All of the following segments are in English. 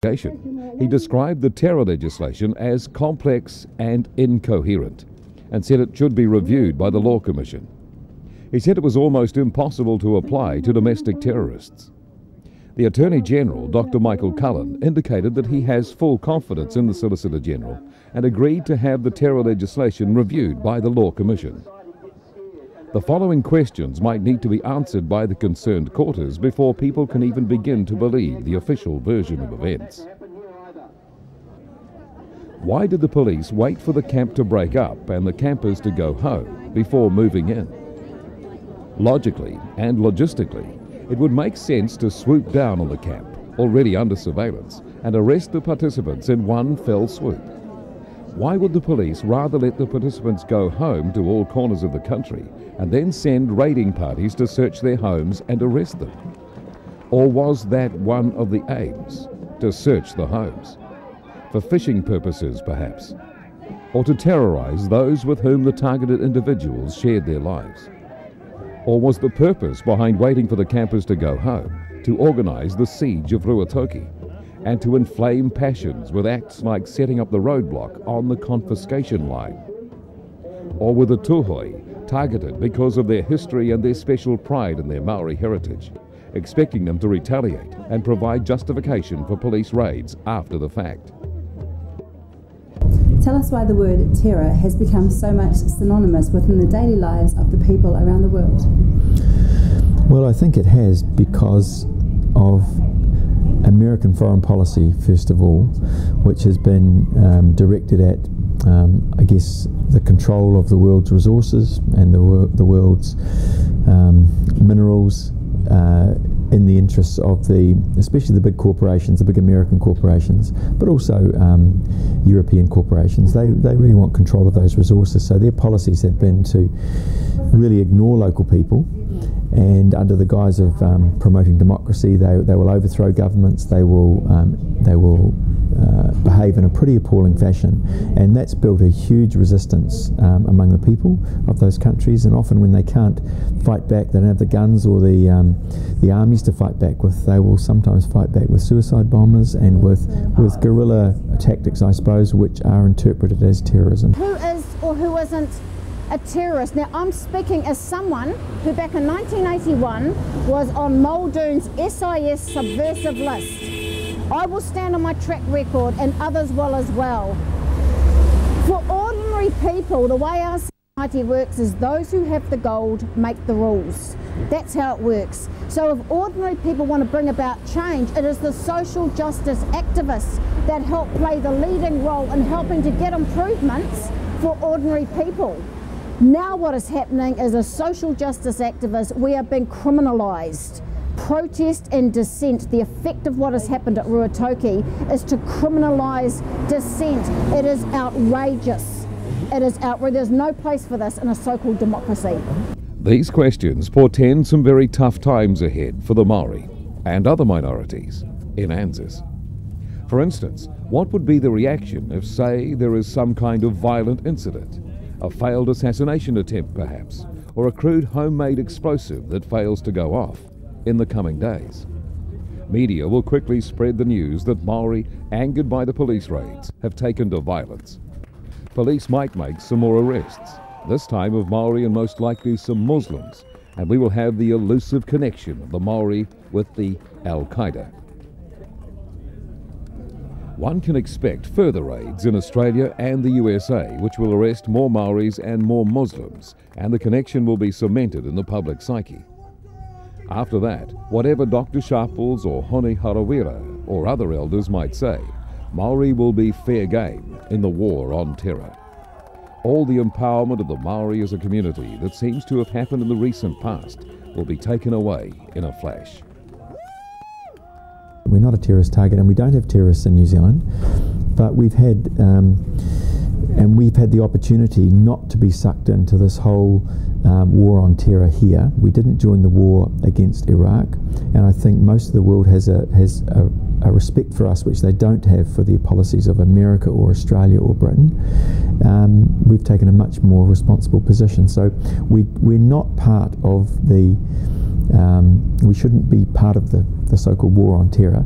He described the terror legislation as complex and incoherent and said it should be reviewed by the Law Commission. He said it was almost impossible to apply to domestic terrorists. The Attorney-General, Dr. Michael Cullen, indicated that he has full confidence in the Solicitor-General and agreed to have the terror legislation reviewed by the Law Commission. The following questions might need to be answered by the concerned quarters before people can even begin to believe the official version of events. Why did the police wait for the camp to break up and the campers to go home before moving in? Logically and logistically, it would make sense to swoop down on the camp, already under surveillance, and arrest the participants in one fell swoop. Why would the police rather let the participants go home to all corners of the country and then send raiding parties to search their homes and arrest them? Or was that one of the aims, to search the homes? For fishing purposes, perhaps? Or to terrorize those with whom the targeted individuals shared their lives? Or was the purpose behind waiting for the campers to go home to organize the siege of Ruatoki and to inflame passions with acts like setting up the roadblock on the confiscation line? Or were the Tuhoi targeted because of their history and their special pride in their Maori heritage, expecting them to retaliate and provide justification for police raids after the fact? Tell us why the word terror has become so much synonymous within the daily lives of the people around the world. Well, I think it has because of American foreign policy, first of all, which has been directed at, I guess, the control of the world's resources and the world's minerals in the interests of especially the big corporations, the big American corporations, but also European corporations. They really want control of those resources, so their policies have been to really ignore local people, and under the guise of promoting democracy, they will overthrow governments. They will behave in a pretty appalling fashion, and that's built a huge resistance among the people of those countries. And often, when they can't fight back, they don't have the guns or the armies to fight back with. They will sometimes fight back with suicide bombers and with guerrilla tactics, I suppose, which are interpreted as terrorism. Who is or who isn't a terrorist? Now, I'm speaking as someone who back in 1981 was on Muldoon's SIS subversive list. I will stand on my track record, and others will as well. For ordinary people, the way our society works is those who have the gold make the rules. That's how it works. So if ordinary people want to bring about change, it is the social justice activists that help play the leading role in helping to get improvements for ordinary people. Now what is happening is, as social justice activists, we are being criminalised. Protest and dissent, the effect of what has happened at Ruatoki is to criminalise dissent. It is outrageous. It is outrageous. There's no place for this in a so-called democracy. These questions portend some very tough times ahead for the Maori and other minorities in ANZUS. For instance, what would be the reaction if, say, there is some kind of violent incident, a failed assassination attempt perhaps, or a crude homemade explosive that fails to go off in the coming days? Media will quickly spread the news that Maori, angered by the police raids, have taken to violence. Police might make some more arrests, this time of Maori and most likely some Muslims, and we will have the elusive connection of the Maori with the Al-Qaeda. One can expect further raids in Australia and the USA, which will arrest more Maoris and more Muslims, and the connection will be cemented in the public psyche. After that, whatever Dr. Sharples or Hone Urewera or other elders might say, Maori will be fair game in the war on terror. All the empowerment of the Maori as a community that seems to have happened in the recent past will be taken away in a flash. We're not a terrorist target, and we don't have terrorists in New Zealand, but we've had the opportunity not to be sucked into this whole war on terror here. We didn't join the war against Iraq, and I think most of the world has a respect for us which they don't have for the policies of America or Australia or Britain. We've taken a much more responsible position, so we're not part of the we shouldn't be part of the so-called war on terror.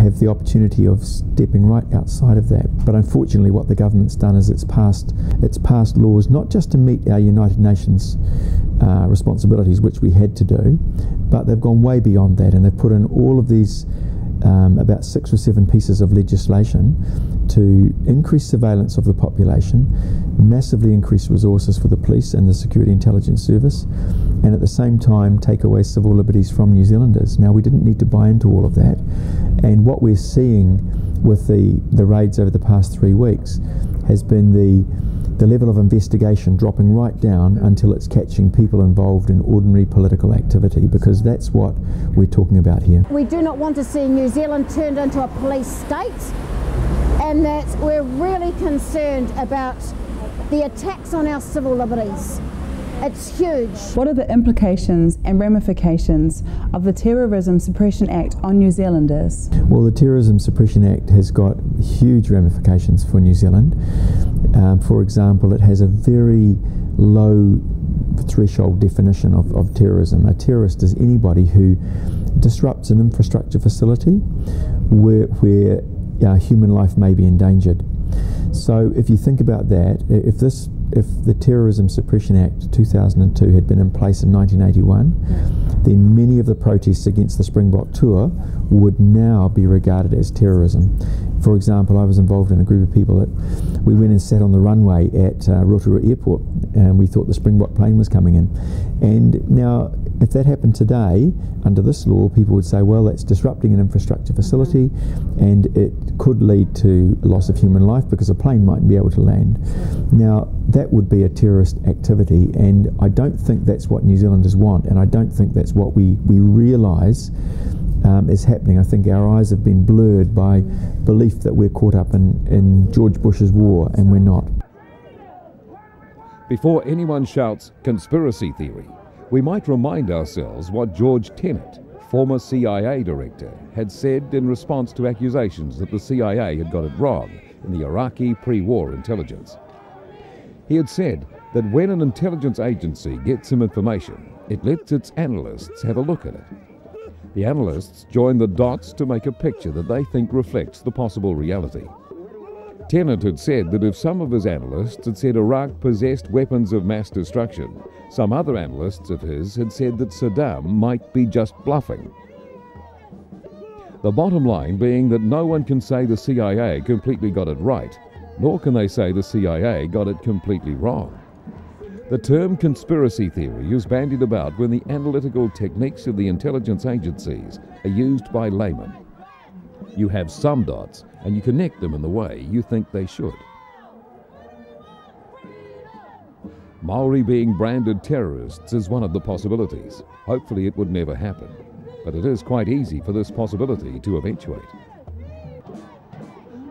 have the opportunity of stepping right outside of that. But unfortunately what the government's done is it's passed laws not just to meet our United Nations responsibilities, which we had to do, but they've gone way beyond that, and they've put in all of these about 6 or 7 pieces of legislation to increase surveillance of the population, massively increase resources for the police and the Security Intelligence Service, and at the same time take away civil liberties from New Zealanders. Now, we didn't need to buy into all of that, and what we're seeing with the raids over the past 3 weeks has been the level of investigation dropping right down until it's catching people involved in ordinary political activity, because that's what we're talking about here. We do not want to see New Zealand turned into a police state, and that we're really concerned about the attacks on our civil liberties. It's huge. What are the implications and ramifications of the Terrorism Suppression Act on New Zealanders? Well, the Terrorism Suppression Act has got huge ramifications for New Zealand. For example, it has a very low threshold definition of terrorism. A terrorist is anybody who disrupts an infrastructure facility where human life may be endangered. So if you think about that, if the Terrorism Suppression Act 2002 had been in place in 1981, then many of the protests against the Springbok tour would now be regarded as terrorism. For example, I was involved in a group of people that we went and sat on the runway at Rotorua Airport, and we thought the Springbok plane was coming in. And now, if that happened today, under this law, people would say, well, that's disrupting an infrastructure facility, and it could lead to loss of human life because a plane mightn't be able to land. Now, that would be a terrorist activity, and I don't think that's what New Zealanders want, and I don't think that's what we realise is happening. I think our eyes have been blurred by belief that we're caught up in George Bush's war, and we're not. Before anyone shouts conspiracy theory, we might remind ourselves what George Tenet, former CIA director, had said in response to accusations that the CIA had got it wrong in the Iraqi pre-war intelligence. He had said that when an intelligence agency gets some information, it lets its analysts have a look at it. The analysts join the dots to make a picture that they think reflects the possible reality. Tennant had said that if some of his analysts had said Iraq possessed weapons of mass destruction, some other analysts of his had said that Saddam might be just bluffing. The bottom line being that no one can say the CIA completely got it right, nor can they say the CIA got it completely wrong. The term conspiracy theory is bandied about when the analytical techniques of the intelligence agencies are used by laymen. You have some dots and you connect them in the way you think they should. Maori being branded terrorists is one of the possibilities. Hopefully it would never happen, but it is quite easy for this possibility to eventuate.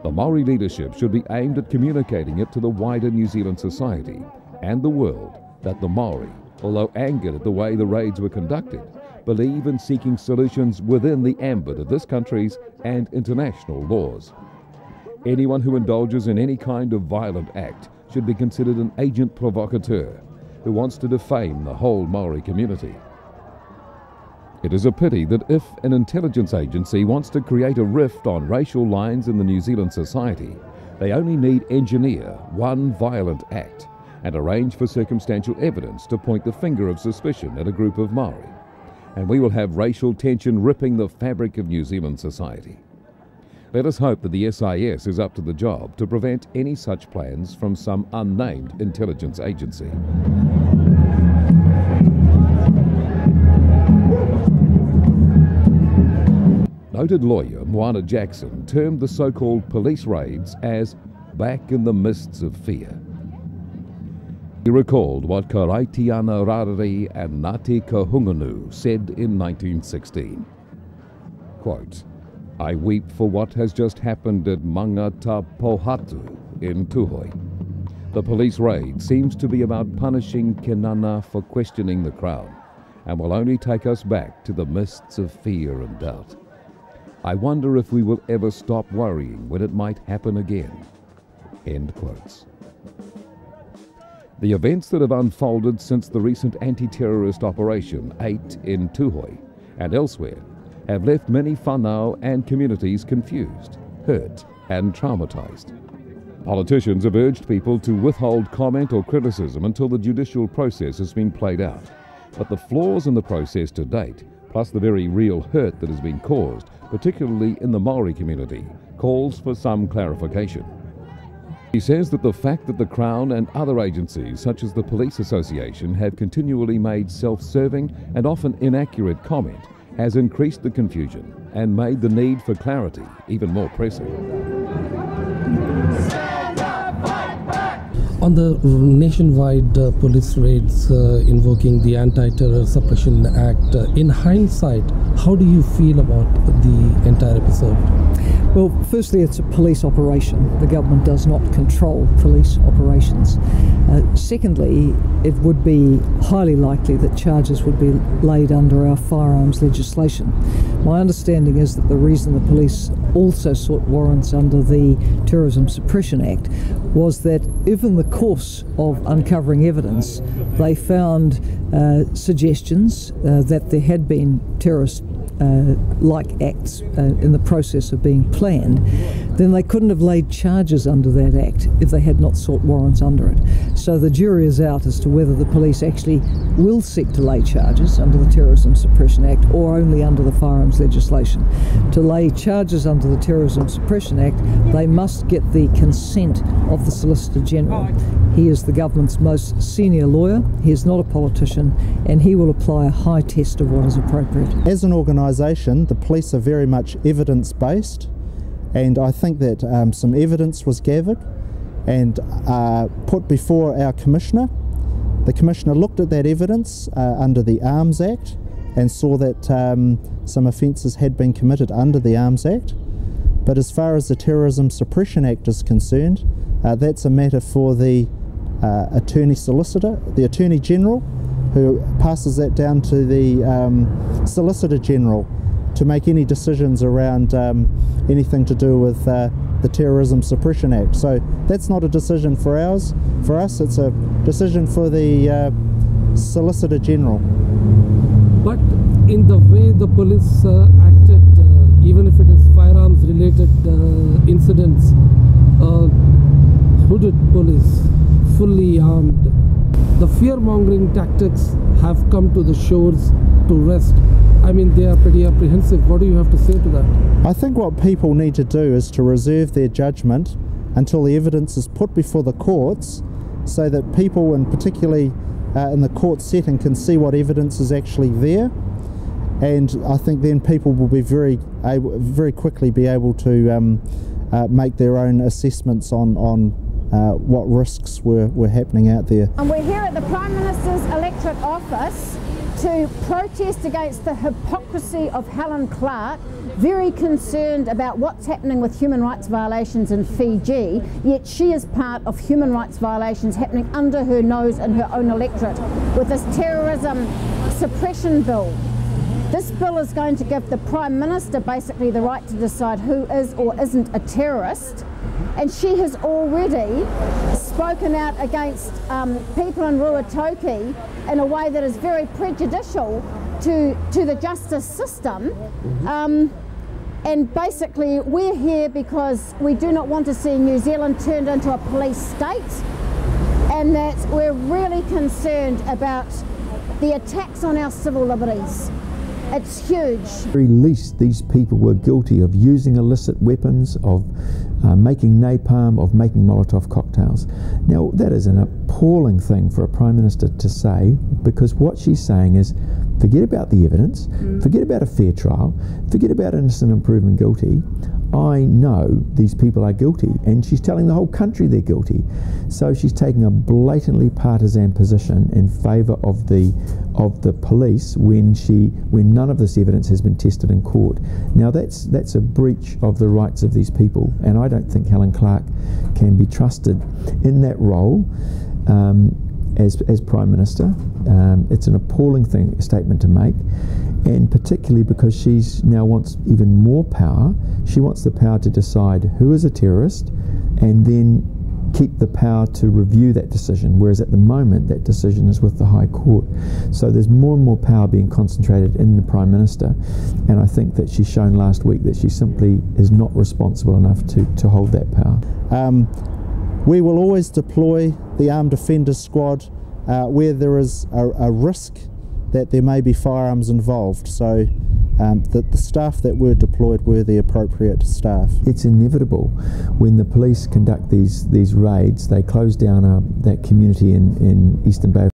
The Maori leadership should be aimed at communicating it to the wider New Zealand society and the world that the Maori, although angered at the way the raids were conducted, believe in seeking solutions within the ambit of this country's and international laws. Anyone who indulges in any kind of violent act should be considered an agent provocateur who wants to defame the whole Maori community. It is a pity that if an intelligence agency wants to create a rift on racial lines in the New Zealand society, they only need engineer one violent act and arrange for circumstantial evidence to point the finger of suspicion at a group of Maori, and we will have racial tension ripping the fabric of New Zealand society. Let us hope that the SIS is up to the job to prevent any such plans from some unnamed intelligence agency. Noted lawyer Moana Jackson termed the so-called police raids as back in the mists of fear. He recalled what Karaitiana Rariri and Ngāti Kahungunu said in 1916. Quote, "I weep for what has just happened at Mangata Pohatu in Tuhoi. The police raid seems to be about punishing Kenana for questioning the Crown and will only take us back to the mists of fear and doubt. I wonder if we will ever stop worrying when it might happen again." End quotes. The events that have unfolded since the recent anti-terrorist Operation 8 in Tuhoi and elsewhere have left many whānau and communities confused, hurt and traumatised. Politicians have urged people to withhold comment or criticism until the judicial process has been played out. But the flaws in the process to date, plus the very real hurt that has been caused, particularly in the Maori community, calls for some clarification. He says that the fact that the Crown and other agencies such as the Police Association have continually made self-serving and often inaccurate comment has increased the confusion and made the need for clarity even more pressing. On the nationwide police raids invoking the Anti-Terror Suppression Act, in hindsight, how do you feel about the entire episode? Well, firstly, it's a police operation. The government does not control police operations. Secondly, it would be highly likely that charges would be laid under our firearms legislation. My understanding is that the reason the police also sought warrants under the Terrorism Suppression Act was that if in the course of uncovering evidence they found suggestions that there had been terrorist like acts in the process of being planned, then they couldn't have laid charges under that act if they had not sought warrants under it. So the jury is out as to whether the police actually will seek to lay charges under the Terrorism Suppression Act or only under the firearms legislation. To lay charges under the Terrorism Suppression Act, they must get the consent of the Solicitor-General. He is the government's most senior lawyer, he is not a politician, and he will apply a high test of what is appropriate. As an organisation, the police are very much evidence-based, and I think that some evidence was gathered and put before our Commissioner. The Commissioner looked at that evidence under the Arms Act and saw that some offences had been committed under the Arms Act. But as far as the Terrorism Suppression Act is concerned, that's a matter for the the Attorney-General, who passes that down to the Solicitor-General to make any decisions around anything to do with the Terrorism Suppression Act. So that's not a decision for us, it's a decision for the Solicitor-General. But in the way the police acted, even if it is firearms related incidents, hooded police, fully armed, the fear-mongering tactics have come to the shores to rest. I mean, they are pretty apprehensive. What do you have to say to that? I think what people need to do is to reserve their judgment until the evidence is put before the courts, so that people, and particularly in the court setting, can see what evidence is actually there. And I think then people will be very quickly be able to make their own assessments on what risks were happening out there. And we're here at the Prime Minister's electorate office to protest against the hypocrisy of Helen Clark, very concerned about what's happening with human rights violations in Fiji, yet she is part of human rights violations happening under her nose in her own electorate with this terrorism suppression bill. This bill is going to give the Prime Minister basically the right to decide who is or isn't a terrorist, and she has already spoken out against people in Ruatoki in a way that is very prejudicial to the justice system. And basically we're here because we do not want to see New Zealand turned into a police state, and that we're really concerned about the attacks on our civil liberties. It's huge. At the very least, these people were guilty of using illicit weapons, of making napalm, of making Molotov cocktails. Now, that is an appalling thing for a Prime Minister to say, because what she's saying is, forget about the evidence, forget about a fair trial, forget about innocent and proven guilty. I know these people are guilty, and she's telling the whole country they're guilty. So she's taking a blatantly partisan position in favour of the police when none of this evidence has been tested in court. Now that's a breach of the rights of these people, and I don't think Helen Clark can be trusted in that role as Prime Minister. It's an appalling statement to make, and particularly because she now wants even more power. She wants the power to decide who is a terrorist, and then keep the power to review that decision, whereas at the moment that decision is with the High Court. So there's more and more power being concentrated in the Prime Minister, and I think that she's shown last week that she simply is not responsible enough to hold that power. We will always deploy the Armed Offenders Squad where there is a risk that there may be firearms involved. So the staff that were deployed were the appropriate staff. It's inevitable when the police conduct these raids. They close down that community in Eastern Bay